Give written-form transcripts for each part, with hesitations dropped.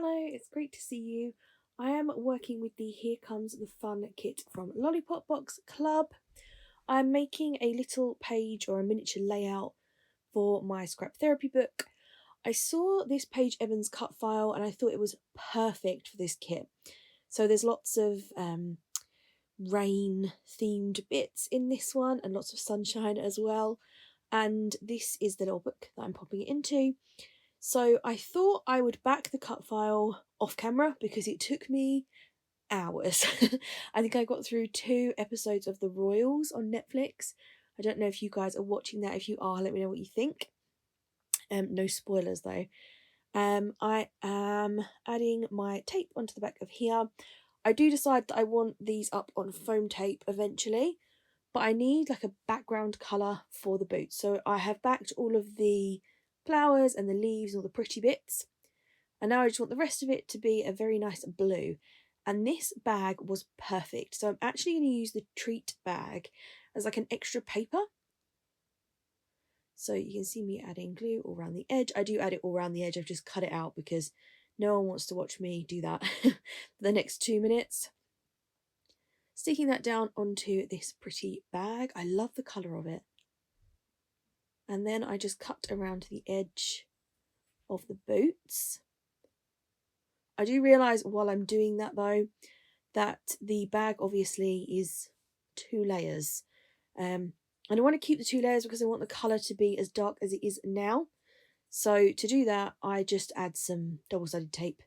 Hello, it's great to see you. I am working with the Here Comes the Fun kit from Lollipop Box Club. I'm making a little page or a miniature layout for my scrap therapy book. I saw this Paige Evans cut file and I thought it was perfect for this kit. So there's lots of rain themed bits in this one and lots of sunshine as well. And this is the little book that I'm popping it into. So I thought I would back the cut file off camera because it took me hours. I think I got through 2 episodes of The Royals on Netflix. I don't know if you guys are watching that. If you are, let me know what you think. No spoilers though. I am adding my tape onto the back of here. I do decide that I want these up on foam tape eventually, but I need like a background colour for the boots. So I have backed all of the flowers and the leaves, all the pretty bits, and now I just want the rest of it to be a very nice blue. And this bag was perfect, so I'm actually going to use the treat bag as like an extra paper. So you can see me adding glue all around the edge. I do add it all around the edge. I've just cut it out because no one wants to watch me do that for the next 2 minutes. Sticking that down onto this pretty bag. I love the colour of it. And then I just cut around the edge of the boots. I do realise while I'm doing that though, that the bag obviously is 2 layers. And I want to keep the 2 layers because I want the colour to be as dark as it is now. So to do that, I just add some double-sided tape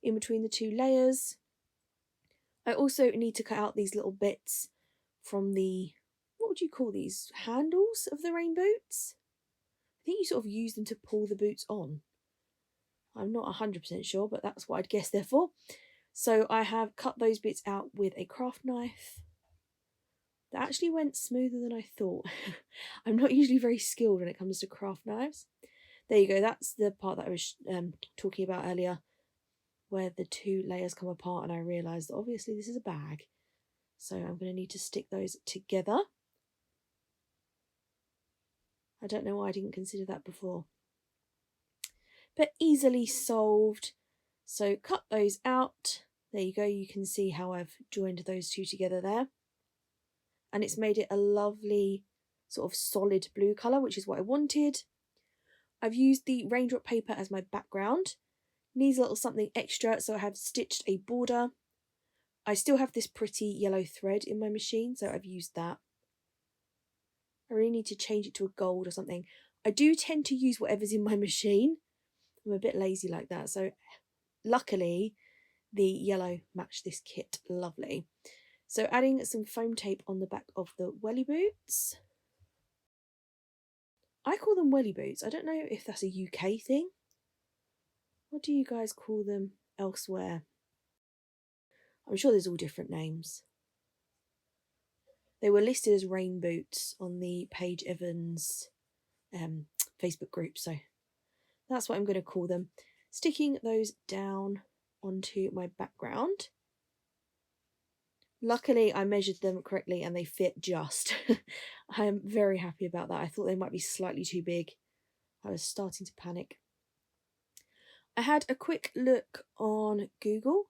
in between the 2 layers. I also need to cut out these little bits from the, what would you call these, handles of the rain boots? I think you sort of use them to pull the boots on. I'm not 100% sure, but that's what I'd guess they're for. So I have cut those bits out with a craft knife. That actually went smoother than I thought. I'm not usually very skilled when it comes to craft knives. There you go, that's the part that I was talking about earlier, where the 2 layers come apart and I realised that obviously this is a bag. So I'm going to need to stick those together. I don't know why I didn't consider that before. But easily solved. So cut those out. There you go, you can see how I've joined those 2 together there. And it's made it a lovely sort of solid blue colour, which is what I wanted. I've used the raindrop paper as my background. Needs a little something extra, so I have stitched a border. I still have this pretty yellow thread in my machine, so I've used that. I really need to change it to a gold or something. I do tend to use whatever's in my machine. I'm a bit lazy like that, so luckily the yellow matched this kit lovely. So adding some foam tape on the back of the welly boots. I call them welly boots. I don't know if that's a UK thing. What do you guys call them elsewhere? I'm sure there's all different names. They were listed as rain boots on the Paige Evans Facebook group, so that's what I'm going to call them. Sticking those down onto my background. Luckily, I measured them correctly and they fit just. I am very happy about that. I thought they might be slightly too big. I was starting to panic. I had a quick look on Google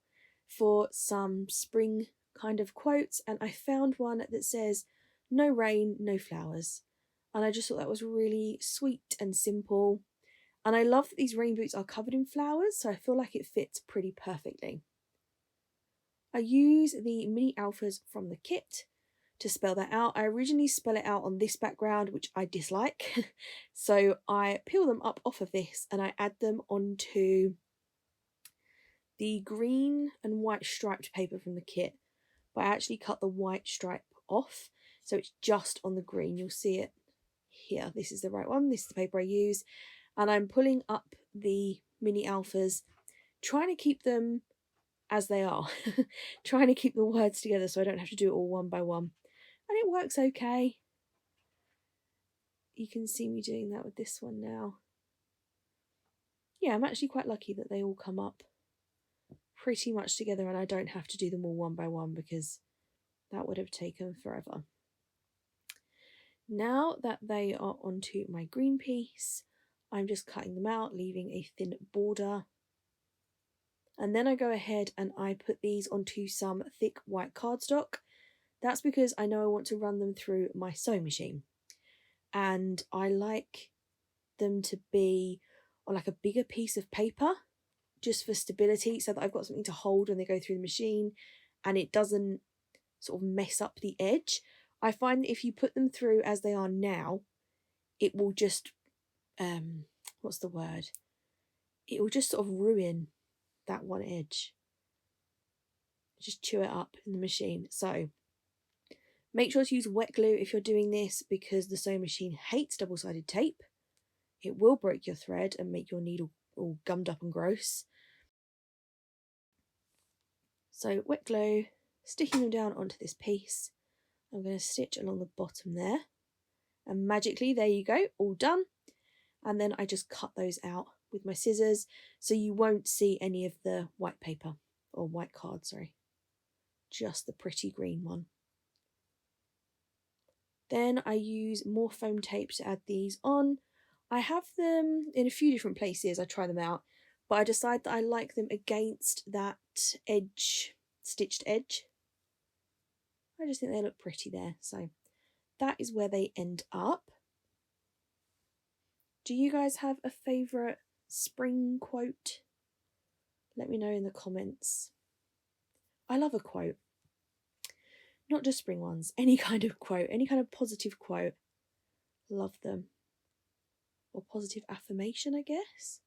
for some spring kind of quotes and I found one that says, "No rain, no flowers." And I just thought that was really sweet and simple. And I love that these rain boots are covered in flowers, so I feel like it fits pretty perfectly. I use the mini alphas from the kit to spell that out. I originally spell it out on this background, which I dislike. So I peel them up off of this and I add them onto the green and white striped paper from the kit. But I actually cut the white stripe off, so it's just on the green. You'll see it here. This is the right one. This is the paper I use. And I'm pulling up the mini alphas, trying to keep them as they are. Trying to keep the words together so I don't have to do it all one by one. And it works okay. You can see me doing that with this one now. Yeah, I'm actually quite lucky that they all come up pretty much together and I don't have to do them all one by one because that would have taken forever. Now that they are onto my green piece, I'm just cutting them out, leaving a thin border. And then I go ahead and I put these onto some thick white cardstock. That's because I know I want to run them through my sewing machine. And I like them to be on like a bigger piece of paper, just for stability, so that I've got something to hold when they go through the machine and it doesn't sort of mess up the edge. I find that if you put them through as they are now, it will just, what's the word? It will just sort of ruin that one edge. Just chew it up in the machine. So make sure to use wet glue if you're doing this, because the sewing machine hates double-sided tape. It will break your thread and make your needle all gummed up and gross. So wet glue, sticking them down onto this piece. I'm going to stitch along the bottom there. And magically, there you go, all done. And then I just cut those out with my scissors, so you won't see any of the white paper, or white card, sorry. Just the pretty green one. Then I use more foam tape to add these on. I have them in a few different places, I try them out, but I decide that I like them against that edge, stitched edge. I just think they look pretty there, so that is where they end up. Do you guys have a favourite spring quote? Let me know in the comments. I love a quote. Not just spring ones, any kind of quote, any kind of positive quote. Love them. Or positive affirmation, I guess.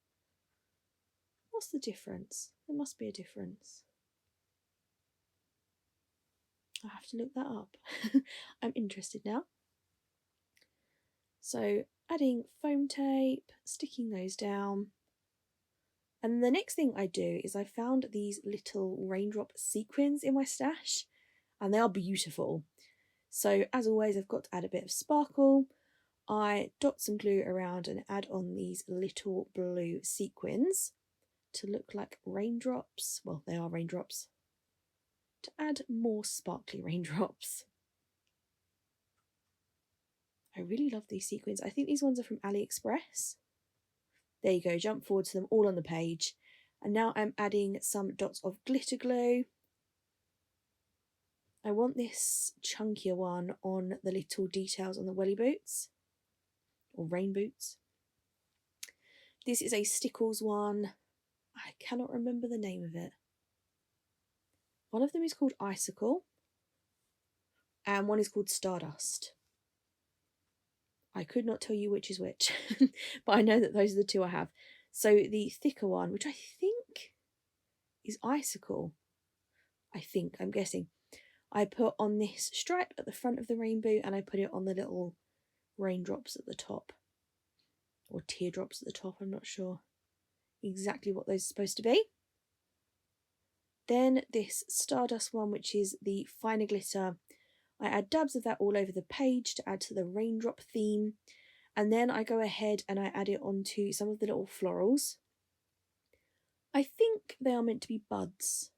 What's the difference? There must be a difference. I have to look that up. I'm interested now. So adding foam tape, sticking those down. And the next thing I do is I found these little raindrop sequins in my stash, and they are beautiful. So as always, I've got to add a bit of sparkle. I dot some glue around and add on these little blue sequins to look like raindrops. Well, they are raindrops. To add more sparkly raindrops. I really love these sequins. I think these ones are from AliExpress. There you go, jump forward to them all on the page. And now I'm adding some dots of glitter glue. I want this chunkier one on the little details on the welly boots, or rain boots. This is a Stickles one. I cannot remember the name of it. One of them is called Icicle, and one is called Stardust. I could not tell you which is which, but I know that those are the two I have. So the thicker one, which I think is Icicle, I'm guessing, I put on this stripe at the front of the rainbow, and I put it on the little raindrops at the top, or teardrops at the top. I'm not sure exactly what those are supposed to be. Then this Stardust one, which is the finer glitter, I add dabs of that all over the page to add to the raindrop theme, and then I go ahead and I add it onto some of the little florals. I think they are meant to be buds.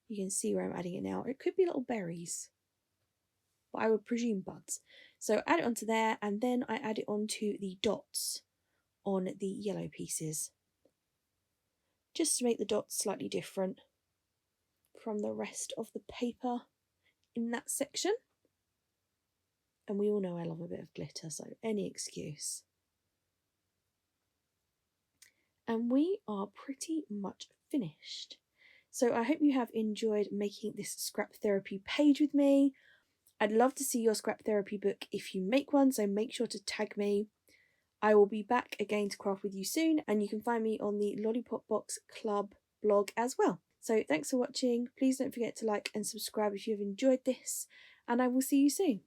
You can see where I'm adding it now. It could be little berries, but I would presume buds. So add it onto there, and then I add it onto the dots on the yellow pieces, just to make the dots slightly different from the rest of the paper in that section. And we all know I love a bit of glitter, so any excuse. And we are pretty much finished. So I hope you have enjoyed making this scrap therapy page with me. I'd love to see your scrap therapy book if you make one, so make sure to tag me. I will be back again to craft with you soon, and you can find me on the Lollipop Box Club blog as well. So thanks for watching. Please don't forget to like and subscribe if you have enjoyed this, and I will see you soon.